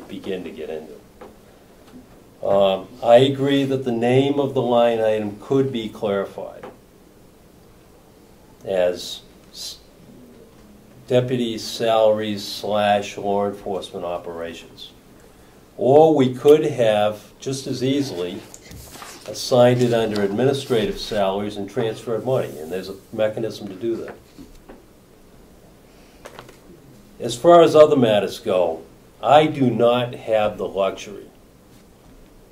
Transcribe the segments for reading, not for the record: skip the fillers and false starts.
begin to get into. I agree that the name of the line item could be clarified as deputy salaries / law enforcement operations. Or we could have, just as easily, assigned it under administrative salaries and transferred money, and there's a mechanism to do that. As far as other matters go, I do not have the luxury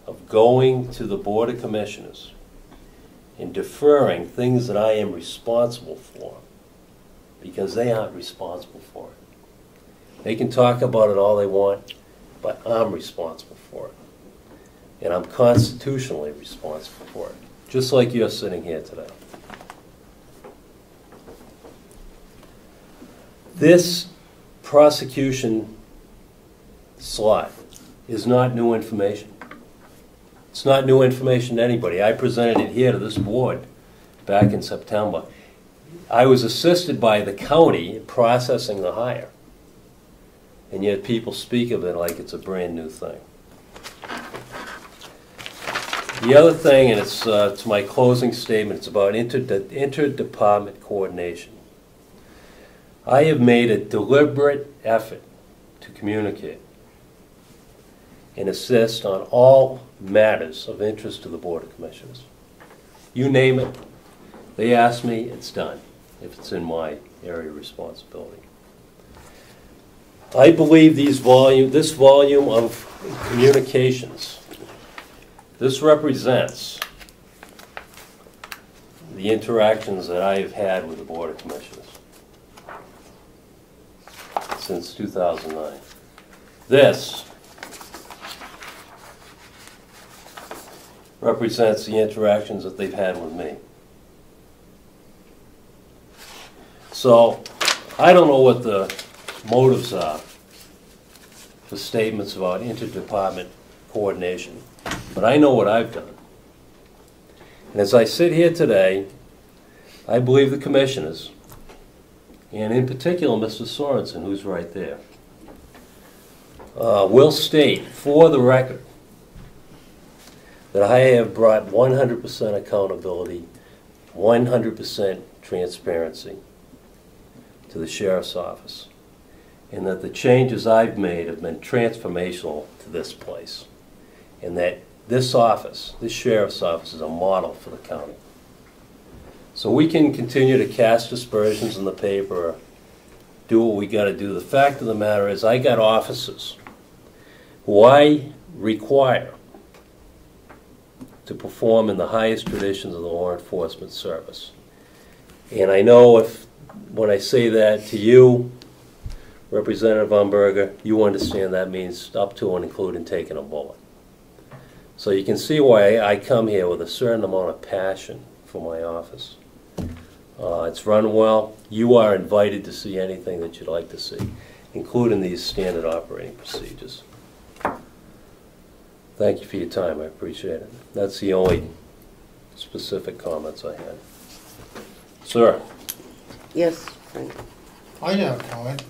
of going to the Board of Commissioners and deferring things that I am responsible for, because they aren't responsible for it. They can talk about it all they want, but I'm responsible for it. And I'm constitutionally responsible for it, just like you're sitting here today. This prosecution slot is not new information. It's not new information to anybody. I presented it here to this board back in September. I was assisted by the county in processing the hire, and yet people speak of it like it's a brand new thing. The other thing, and it's to my closing statement, it's about interdepartment coordination. I have made a deliberate effort to communicate and assist on all matters of interest to the Board of Commissioners. You name it, they ask me, it's done, if it's in my area of responsibility. I believe this volume of communications, this represents the interactions that I have had with the Board of Commissioners since 2009. This represents the interactions that they've had with me. So, I don't know what the motives are for statements about interdepartment coordination, but I know what I've done. And as I sit here today, I believe the commissioners, and in particular Mr. Sorensen, who's right there, will state for the record that I have brought 100% accountability, 100% transparency to the Sheriff's Office, and that the changes I've made have been transformational to this place, and that this office, this Sheriff's Office, is a model for the county. So we can continue to cast aspersions in the paper, or do what we got to do. The fact of the matter is I got officers who I require to perform in the highest traditions of the law enforcement service. And I know when I say that to you, Representative Umberger, you understand that means up to and including taking a bullet. So you can see why I come here with a certain amount of passion for my office. It's run well. You are invited to see anything that you'd like to see, including these standard operating procedures. Thank you for your time. I appreciate it. That's the only specific comments I had. Sir. Yes, Frank. I have a comment.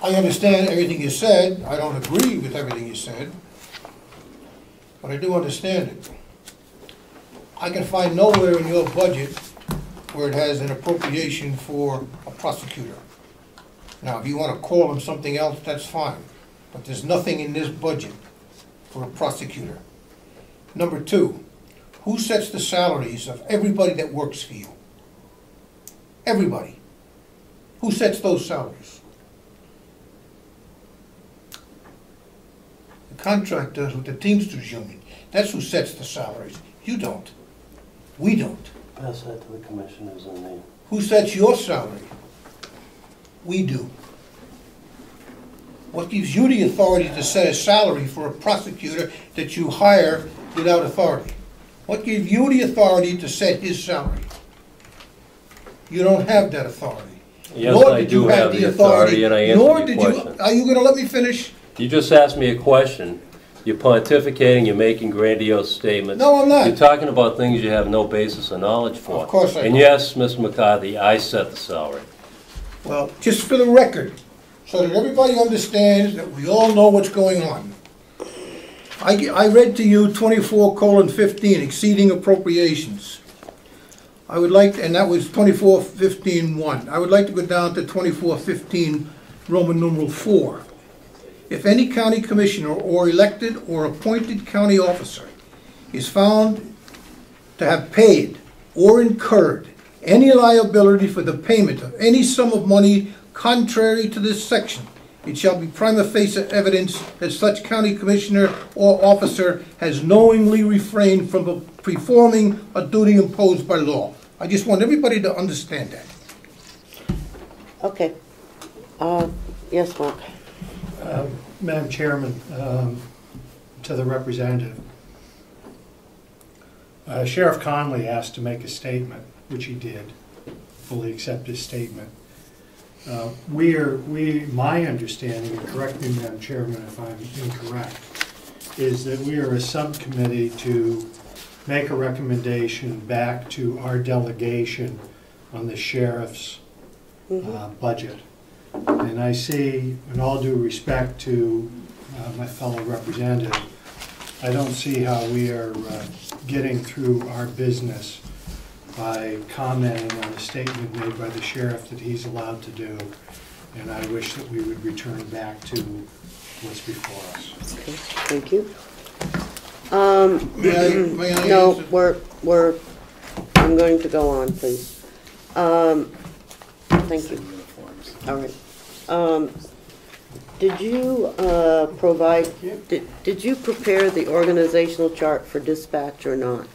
I understand everything you said. I don't agree with everything you said, but I do understand it. I can find nowhere in your budget where it has an appropriation for a prosecutor. Now, if you want to call him something else, that's fine, but there's nothing in this budget for a prosecutor. Number two, who sets the salaries of everybody that works for you? Everybody. Who sets those salaries? The contractor with the Teamsters Union. That's who sets the salaries. You don't. We don't. Pass that to the commissioners and me. Who sets your salary? We do. What gives you the authority to set a salary for a prosecutor that you hire without authority? What gives you the authority to set his salary? You don't have that authority. Yes, I do have the authority, and I answered your question. Are you going to let me finish? You just asked me a question. You're pontificating, you're making grandiose statements. No, I'm not. You're talking about things you have no basis of knowledge for. Of course I do. And yes, Mr. McCarthy, I set the salary. Well, just for the record, so that everybody understands that we all know what's going on. I read to you 24:15, exceeding appropriations. I would like, and that was 24:15:1. I would like to go down to 24:15, Roman numeral 4. If any county commissioner or elected or appointed county officer is found to have paid or incurred any liability for the payment of any sum of money contrary to this section, it shall be prima facie evidence that such county commissioner or officer has knowingly refrained from performing a duty imposed by law. I just want everybody to understand that. Okay. Yes, Mark. Madam Chairman, to the representative, Sheriff Conley asked to make a statement, which he did, fully accept his statement. My understanding, and correct me, Madam Chairman, if I'm incorrect, is that we are a subcommittee to make a recommendation back to our delegation on the sheriff's budget. And I see, in all due respect to my fellow representative, I don't see how we are getting through our business by commenting on a statement made by the sheriff that he's allowed to do. And I wish that we would return back to what's before us. Okay, thank you. May I No, answer? I'm going to go on, please. Thank you. All right. Did you provide, did you prepare the organizational chart for dispatch or not?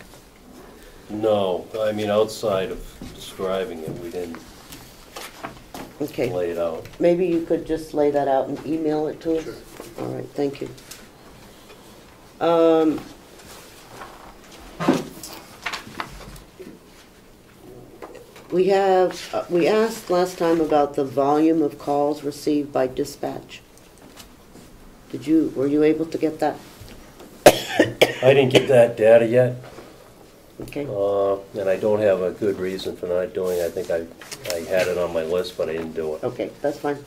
No, I mean, outside of describing it, we didn't Okay. lay it out. Maybe you could just lay that out and email it to us? Sure. All right, thank you. We asked last time about the volume of calls received by dispatch. Were you able to get that? I didn't get that data yet, Okay. and I don't have a good reason for not doing it. I think I had it on my list, but I didn't do it. Okay, that's fine.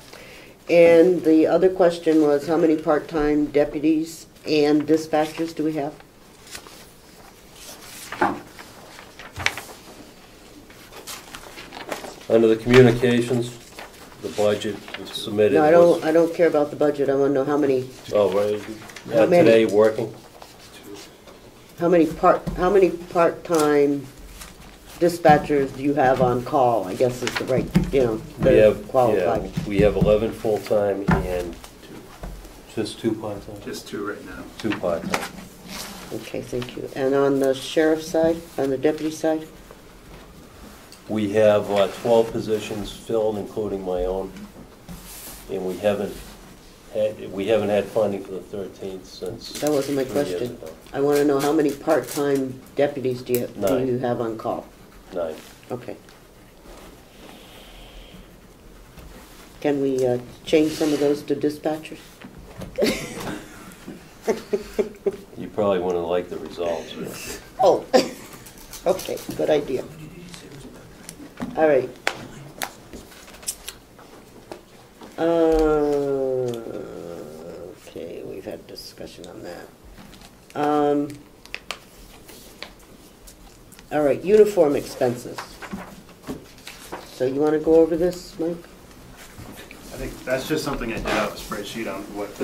And the other question was, how many part-time deputies and dispatchers do we have? Under the communications, the budget was submitted. No, I don't care about the budget. I want to know how many. Oh, right. How many? Today working? How many part-time dispatchers do you have on call? I guess is the right, We have, qualified. yeah, we have 11 full-time and just 2 part-time? Just 2 right now. 2 part-time. Okay, thank you. And on the sheriff's side, on the deputy side? We have 12 positions filled, including my own, and we haven't had funding for the 13th since. That wasn't my 3 years question. ago. I want to know how many part-time deputies do you 9. have on call? 9. Okay. Can we change some of those to dispatchers? You probably wouldn't like the results. But Oh, okay, good idea. All right. Okay, we've had discussion on that. All right, uniform expenses. So you want to go over this, Mike? I think that's just something I did out of a spreadsheet on what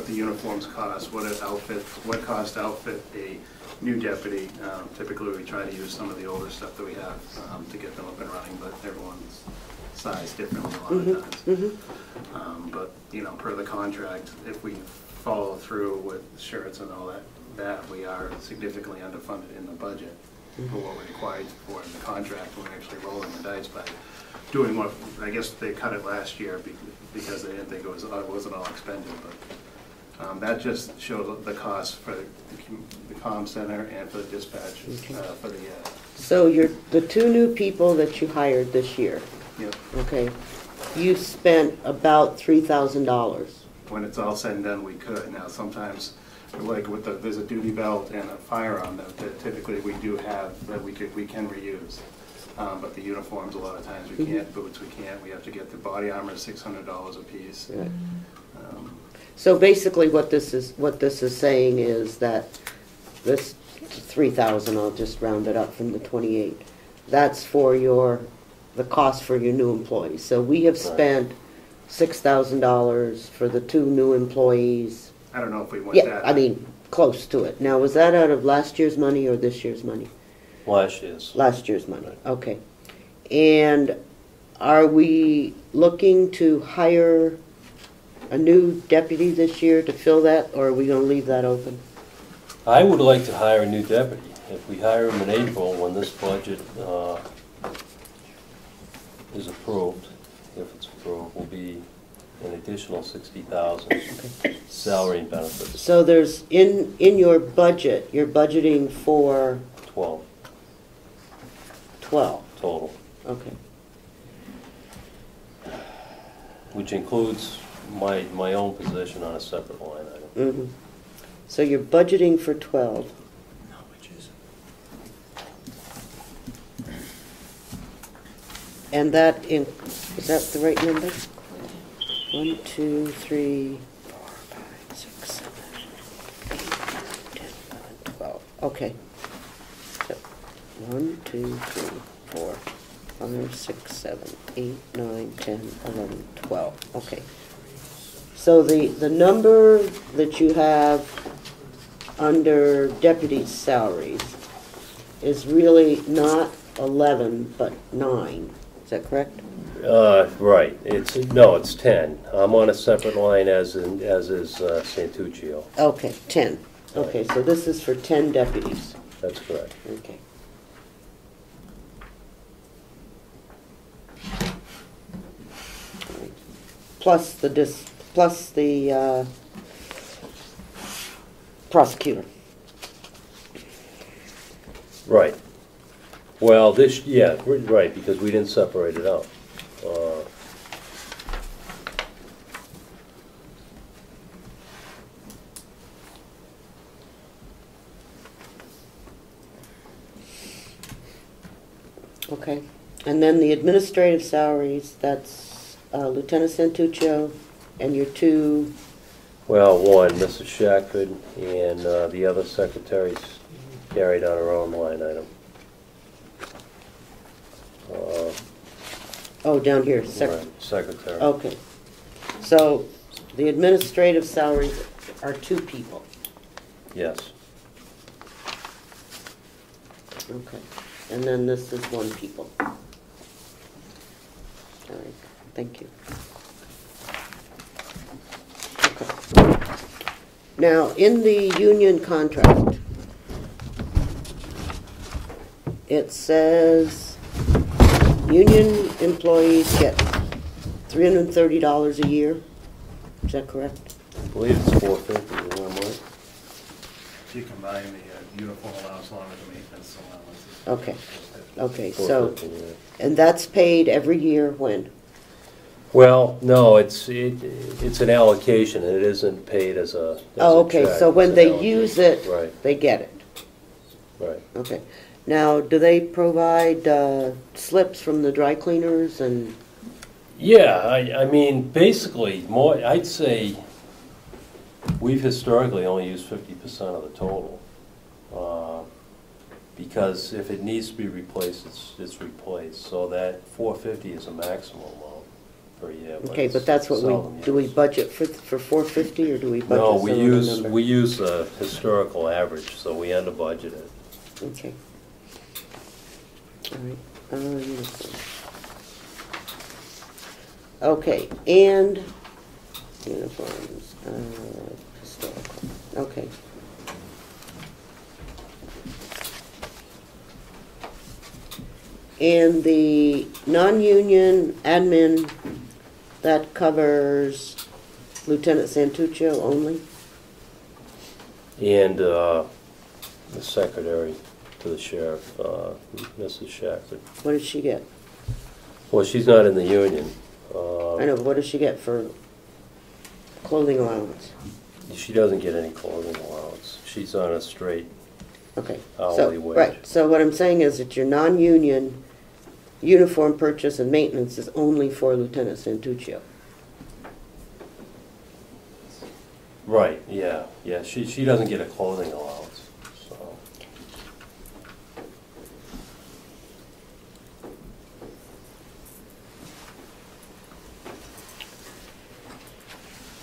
the uniforms cost, what cost to outfit a new deputy. Typically, we try to use some of the older stuff that we have to get them up and running, but everyone's sized differently a lot of times. But per the contract, if we follow through with shirts and all that we are significantly underfunded in the budget for what we're required for in the contract. We're actually rolling the dice by doing what I guess they cut it last year because they didn't think it wasn't all expended, but that just shows the cost for the comm center and for the dispatch. Okay. So the 2 new people that you hired this year. Yep. Okay. You spent about $3,000. When it's all said and done, we could. Now sometimes, like there's a duty belt and a firearm that typically we do have that we can reuse. But the uniforms, a lot of times we can't, boots we can't, we have to get the body armor, $600 a piece. Right. Um, So basically what this is saying is that this 3,000, I'll just round it up from the 28, that's for the cost for your new employees. So we have spent $6,000 for the 2 new employees. I don't know if we want Yeah, that. I mean, close to it. Now, was that out of last year's money or this year's money? Last year's. Last year's money, okay. And are we looking to hire a new deputy this year to fill that, or are we gonna leave that open? I would like to hire a new deputy. If we hire him in April, when this budget is approved, if it's approved, will be an additional $60,000 salary and benefits. So there's, in your budget, you're budgeting for 12 total, okay. which includes my own position on a separate line item. Mm-hmm. So you're budgeting for 12. No, which is. And that is that the right number? 1, 2, 3, 4, 5, 6, 7, 8, 9, 10, 11, 12. Okay. So 1, 2, 3, 4, 5, 6, 7, 8, 9, 10, 11, 12. Okay. So the number that you have under deputy salaries is really not 11 but 9. Is that correct? Right, it's 10. I'm on a separate line as is Santuccio. Okay, 10. Okay, so this is for 10 deputies. That's correct. Okay. Plus the prosecutor. Right. Well, right, because we didn't separate it out. Okay. And then the administrative salaries, that's Lieutenant Santuccio and your 2. Well, one, Mrs. Shackford, and the other secretaries carried on her own line item. Oh, down here, Right, secretary. Okay. So the administrative salaries are 2 people. Yes. Okay. And then this is 1 people. All right, thank you. Okay. Now, in the union contract, it says union employees get $330 a year. Is that correct? I believe it's 450, is that right? If you combine the uniform allowance along with the maintenance allowances. Okay. Okay, so, 450, yeah. and that's paid every year when? Well, no, it's an allocation, and it isn't paid as a Oh, okay, check. so It's when an they allocation. use it, Right, they get it. right. Okay. Now, do they provide slips from the dry cleaners and? Yeah, I mean, basically, I'd say we've historically only used 50% of the total. Because if it needs to be replaced, it's replaced. So that 450 is a maximum amount per year. Okay, but it's that's what seldom do we used. budget for 450 or do we budget No, some we other number? use a historical average, so we under budget it. Okay. All right. Uniform. Okay, and uniforms, historical. Okay. And the non-union admin, that covers Lieutenant Santuccio only? And the secretary to the sheriff, Mrs. Shackford. What does she get? Well, she's not in the union. I know, but what does she get for clothing allowance? She doesn't get any clothing allowance. She's on a straight Okay. hourly wage. Right, so what I'm saying is that your non-union uniform purchase and maintenance is only for Lieutenant Santuccio. Right, yeah, yeah, she doesn't get a clothing allowance, so.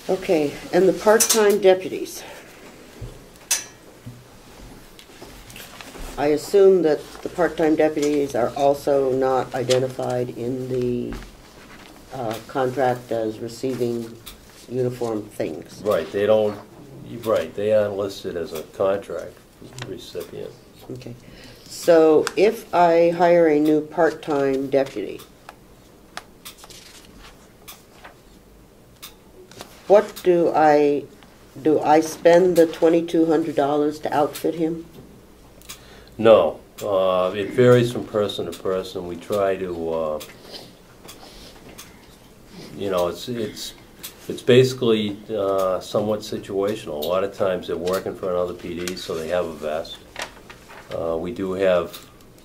Okay, and the part-time deputies. I assume that the part-time deputies are also not identified in the contract as receiving uniform things. Right, they don't, right, they aren't listed as a contract recipient. Okay, so if I hire a new part-time deputy, what do I spend the $2,200 to outfit him? No, it varies from person to person. We try to, you know, it's basically somewhat situational. A lot of times they're working for another PD, so they have a vest. We do have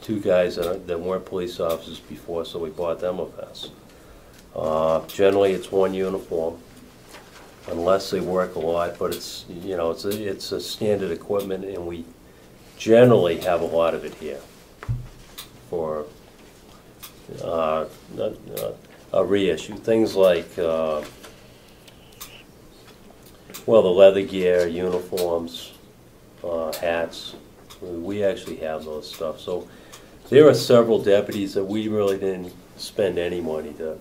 2 guys that weren't police officers before, so we bought them a vest. Generally, it's 1 uniform, unless they work a lot, but it's, you know, it's a standard equipment, and we generally have a lot of it here for a reissue. Things like, well, the leather gear, uniforms, hats. We actually have those stuff. So there are several deputies that we really didn't spend any money to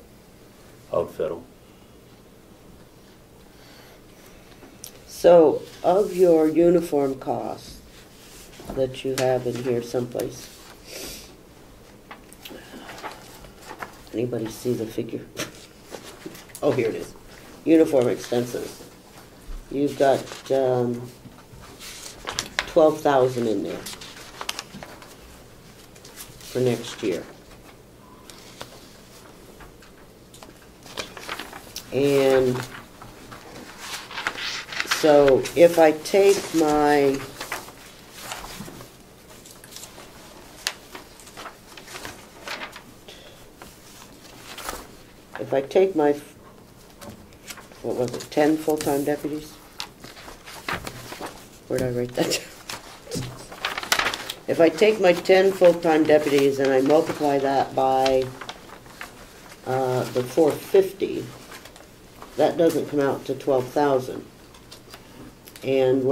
outfit them. So, of your uniform costs that you have in here someplace, anybody see the figure? Oh, here it is. Uniform expenses. You've got 12,000 in there for next year. And so if I take my what was it, 10 full-time deputies? Where'd I write that down? If I take my 10 full-time deputies and I multiply that by the 450, that doesn't come out to 12,000. And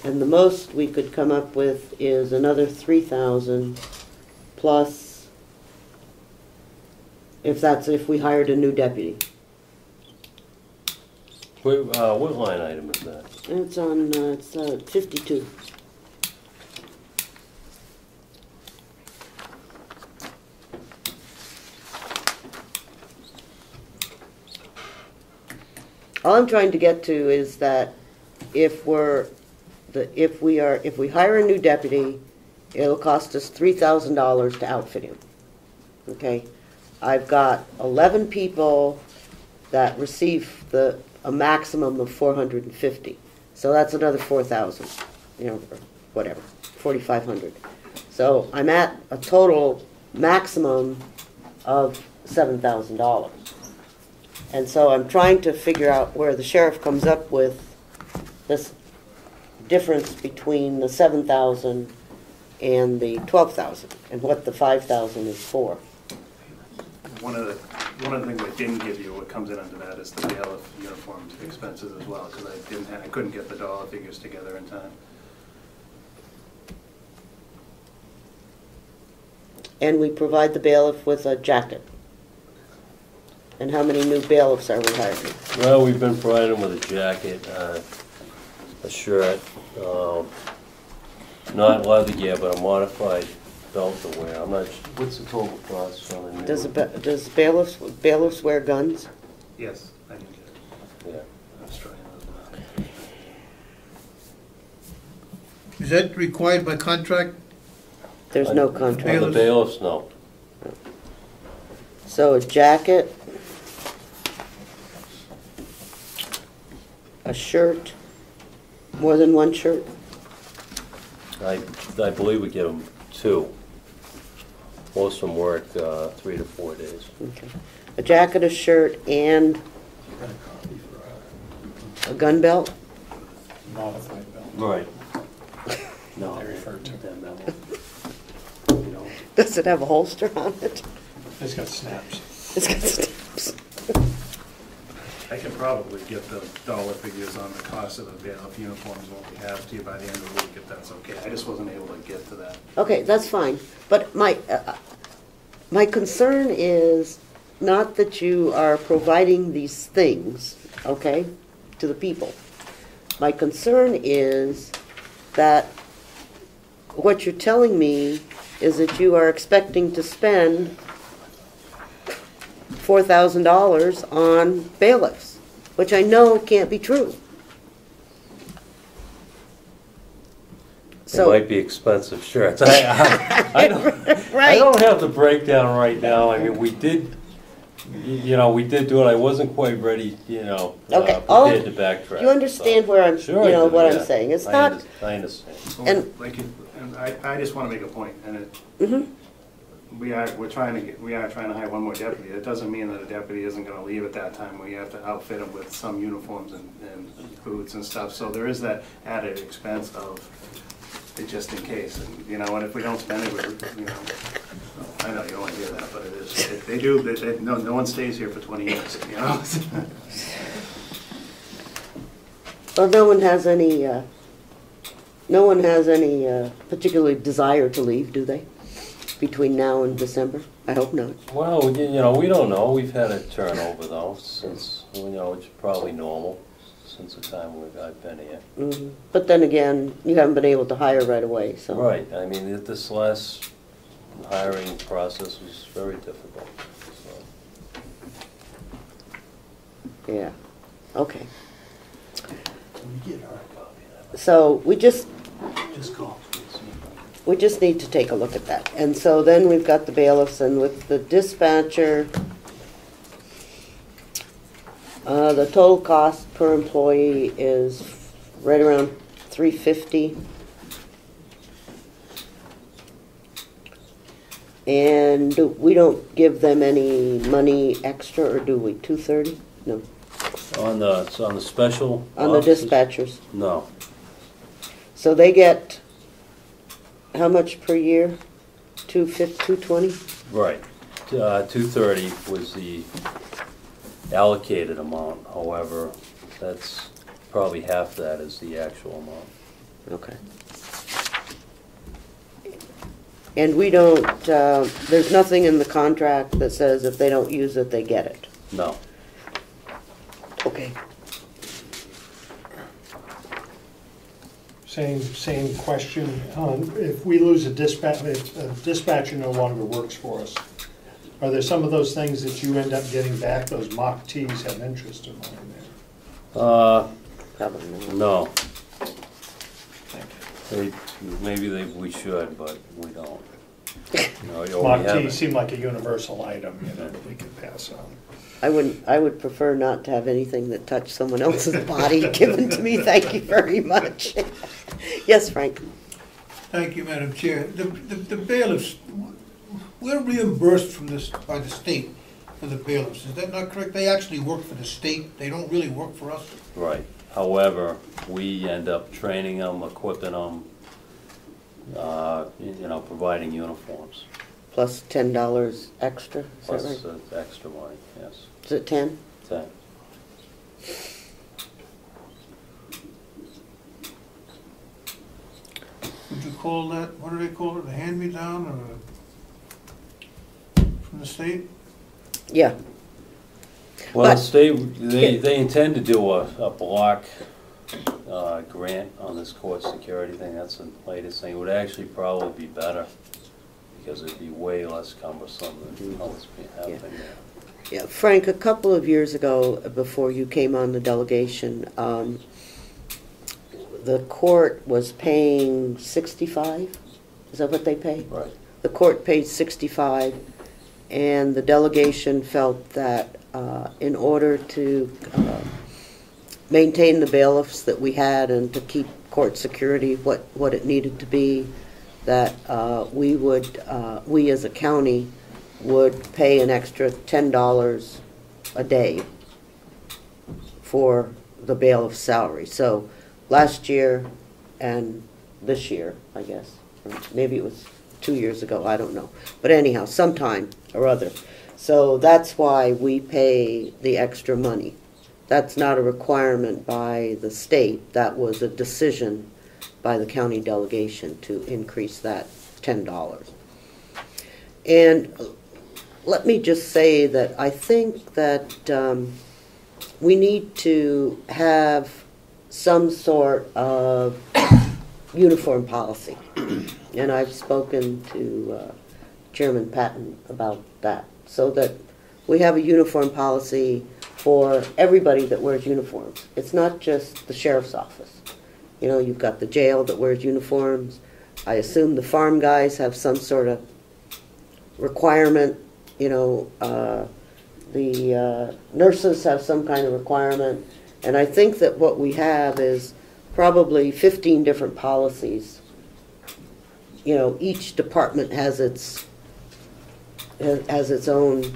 and the most we could come up with is another 3,000 plus, if we hired a new deputy. Wait, what line item is that? It's on, it's 52. All I'm trying to get to is that if we hire a new deputy, it'll cost us $3,000 to outfit him. Okay? I've got 11 people that receive a maximum of 450. So that's another 4,000, you know, or whatever, 4,500. So I'm at a total maximum of $7,000. And so I'm trying to figure out where the sheriff comes up with this difference between the 7,000 and the 12,000, and what the 5,000 is for. One of the things I didn't give you, what comes in under that, is the bailiff uniform expenses as well, because I couldn't get the dollar figures together in time. And we provide the bailiff with a jacket. And how many new bailiffs are we hiring? Well, we've been providing them with a jacket, a shirt, not leather gear, but a modified belt to wear. I'm not sure, what's the total cost on the new? Does bailiffs wear guns? Yes, I can get it. Yeah. I was trying those now. Is that required by contract? There's no On contract. the bailiffs, no. So a jacket, a shirt, more than one shirt? I believe we get them 2. most of them work 3 to 4 days. Okay. A jacket, a shirt, and Got a copy for a gun belt? modified belt. Right. No, They referred to. that memo. You know, Does it have a holster on it? It's got snaps. It's got stamps. I can probably get the dollar figures on the cost of the bailiff uniforms when we have to you by the end of the week, if that's okay. I just wasn't able to get to that. Okay, that's fine. But my concern is not that you are providing these things, okay, to the people. My concern is that what you're telling me is that you are expecting to spend $4,000 on bailiffs, which I know can't be true. it might be expensive shirts. I Right. don't have the breakdown right now. I mean, we did, we did do it. I wasn't quite ready, Okay, prepared to backtrack. You understand so. where I'm, Sure I do, what yeah. I'm saying? It's I not, I understand. And- And I just want to make a point, and Mhm. we are trying to hire one more deputy. That doesn't mean that a deputy isn't going to leave at that time. We have to outfit him with some uniforms and boots and stuff. So there is that added expense of it just in case. And and if we don't spend it, I know you don't want to hear that, but it is. They do. No one stays here for 20 years. well, no one has any particular desire to leave, do they? Between now and December? I hope not. Well, we don't know. We've had a turnover though since, it's probably normal since the time I've been here. Mhm. But then again, you haven't been able to hire right away, so. Right. I mean, this last hiring process was very difficult. So. Yeah, okay. Can you get her a copy of So we just that? Just call, please. need to take a look at that. And so then we've got the bailiffs, and with the dispatcher, the total cost per employee is right around $350. And we don't give them any money extra, or do we? $230? No. On the special On the officers? dispatchers. No. So they get how much per year? $220? Right. 230 was the allocated amount. However, that's probably half that is the actual amount. Okay. And we don't, there's nothing in the contract that says if they don't use it, they get it. No. Okay. Same question. If we lose if a dispatcher no longer works for us, are there some of those things that you end up getting back, those mock Ts have interest in mine there? Probably not. No. We should, but we don't. No, we Mock haven't. Ts seem like a universal item, that we could pass on. I would prefer not to have anything that touched someone else's body given to me. Thank you very much. Yes, Frank? Thank you, Madam Chair. The bailiffs, we're reimbursed by the state for the bailiffs. Is that not correct? They actually work for the state. They don't really work for us. Right. However, we end up training them, equipping them, providing uniforms. Plus $10 extra, is that Plus right? extra money, yes. Is it 10? 10. Would you call that, what do they call it, a hand-me-down or from the state? Yeah. Well, But- the state, they intend to do a block grant on this court security thing. That's the latest thing. It would actually probably be better because it'd be way less cumbersome than how it's been happening now. Yeah, Frank, a couple of years ago, before you came on the delegation, the court was paying 65? Is that what they pay? Right. The court paid 65, and the delegation felt that in order to maintain the bailiffs that we had and to keep court security what it needed to be, that we as a county would pay an extra $10 a day for the bailiff's salary. So last year and this year, I guess, or maybe it was 2 years ago, I don't know. But anyhow, sometime or other. So that's why we pay the extra money. That's not a requirement by the state. That was a decision by the county delegation to increase that $10. And let me just say that I think that we need to have some sort of uniform policy. And I've spoken to Chairman Patton about that, so that we have a uniform policy for everybody that wears uniforms. It's not just the sheriff's office. You know, you've got the jail that wears uniforms. I assume the farm guys have some sort of requirement. You know, the nurses have some kind of requirement. And I think that what we have is probably 15 different policies. You know, each department has its own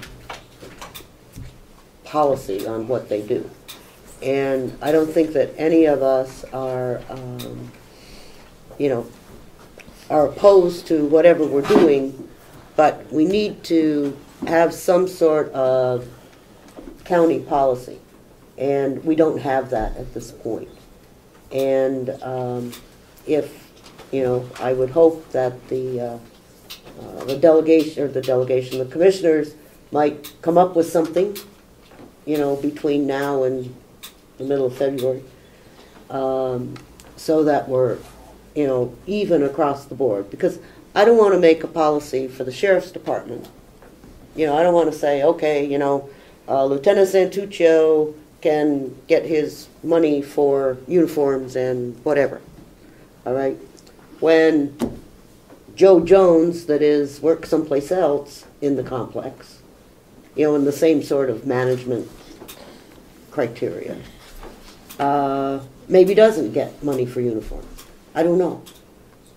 policy on what they do. And I don't think that any of us are, you know, are opposed to whatever we're doing, but we need to have some sort of county policy. And we don't have that at this point. And if, you know, I would hope that the commissioners might come up with something, you know, between now and the middle of February, so that we're, you know, even across the board. Because I don't want to make a policy for the sheriff's department. You know, I don't want to say, okay, you know, Lieutenant Santuccio can get his money for uniforms and whatever, all right? When Joe Jones, that is, works someplace else in the complex, you know, in the same sort of management criteria, maybe doesn't get money for uniforms. I don't know,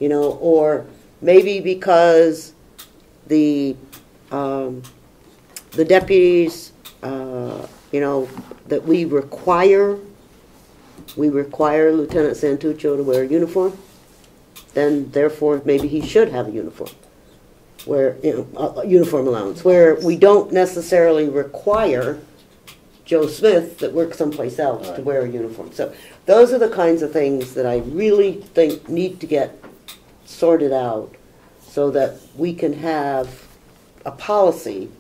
you know, or maybe because the deputies, you know, that we require Lieutenant Santuccio to wear a uniform, then therefore maybe he should have a uniform, where, you know, a uniform allowance, where we don't necessarily require Joe Smith that works someplace else to wear a uniform. So those are the kinds of things that I really think need to get sorted out so that we can have a policy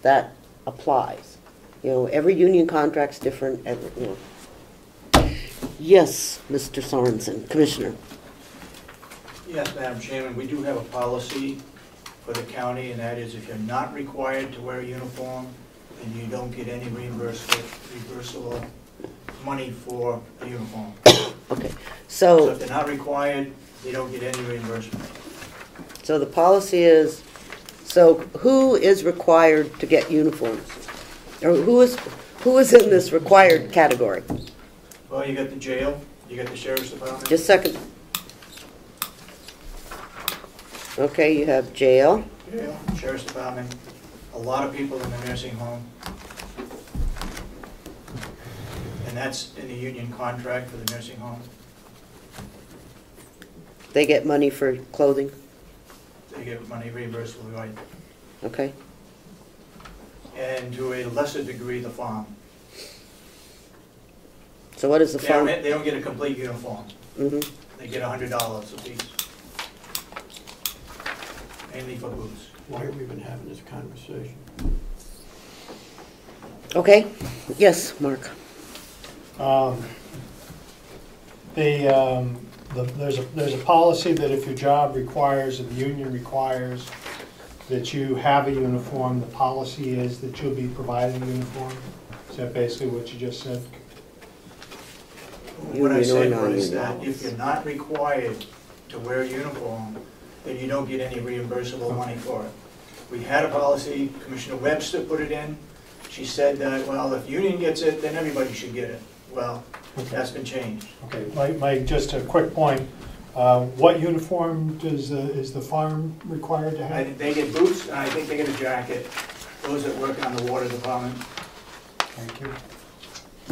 that applies. You know, every union contract's different. You know. Yes, Mr. Sorensen, Commissioner. Yes, Madam Chairman, we do have a policy for the county, and that is if you're not required to wear a uniform, then you don't get any reimbursable money for a uniform. Okay, So if they're not required, they don't get any reimbursement. So the policy is, so who is required to get uniforms? Or who is in this required category? Well, you got the jail, you got the sheriff's department. Just a second. Okay, you have jail. Jail, sheriff's department, a lot of people in the nursing home. And that's in the union contract for the nursing home. They get money for clothing. They get money reimbursable, right? Okay. And to a lesser degree, the farm. So what is the farm? They don't get a complete uniform. Mm-hmm. They get $100 a piece. Mainly for boots. Why are we even having this conversation? Okay. Yes, Mark. There's a policy that if your job requires and the union requires that you have a uniform, the policy is that you'll be providing a uniform. Is that basically what you just said? What I said was that if you're not required to wear a uniform, then you don't get any reimbursable money for it. We had a policy, Commissioner Webster put it in. She said that, well, if union gets it, then everybody should get it. Well, that's been changed. Okay, just a quick point. What uniform is the farm required to I have? think they get boots, and I think they get a jacket, those that work on the water department. Thank you.